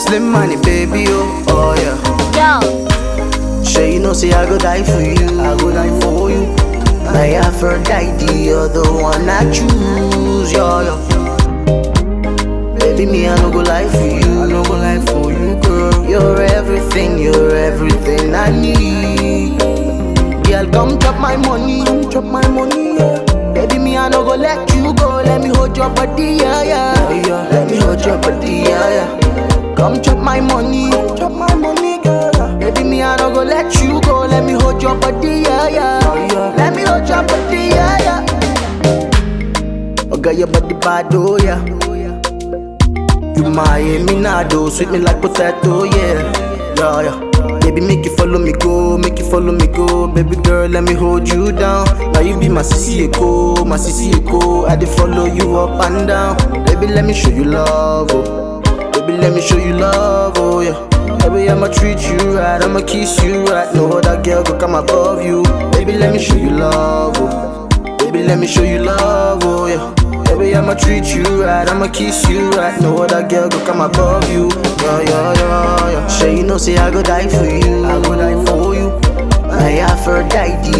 Slim money, baby, oh yeah. Yo, Sure you know, say I go die for you, I go die for you. My Aphrodite, you're the one I choose, yeah. Baby, me, I no go lie for you, I no go lie for you, girl. You're everything I need. Girl, come chop my money, yeah. Baby, me, I no go let you go. Let me hold your body, yeah. Let me hold your body, yeah. Come chop my money, girl. Baby, me, I no go let you go. Let me hold your body, yeah. Let me hold your body, yeah. Oh, girl, your body bad, oh, yeah. You my minado, sweet me like potato, yeah. Baby, make you follow me go, baby girl, let me hold you down. Now you be my CC Eko, I dey follow you up and down. Baby, let me show you love, oh. Baby, let me show you love, oh yeah. Baby, I'ma treat you right, I'ma kiss you right. No other girl go come above you. Baby, let me show you love, oh. Baby, let me show you love, oh yeah. Baby, I'ma treat you right, I'ma kiss you right. No other girl go come above you. Yeah. Sure you know, say I go die for you, I go die for you. My Aphrodite,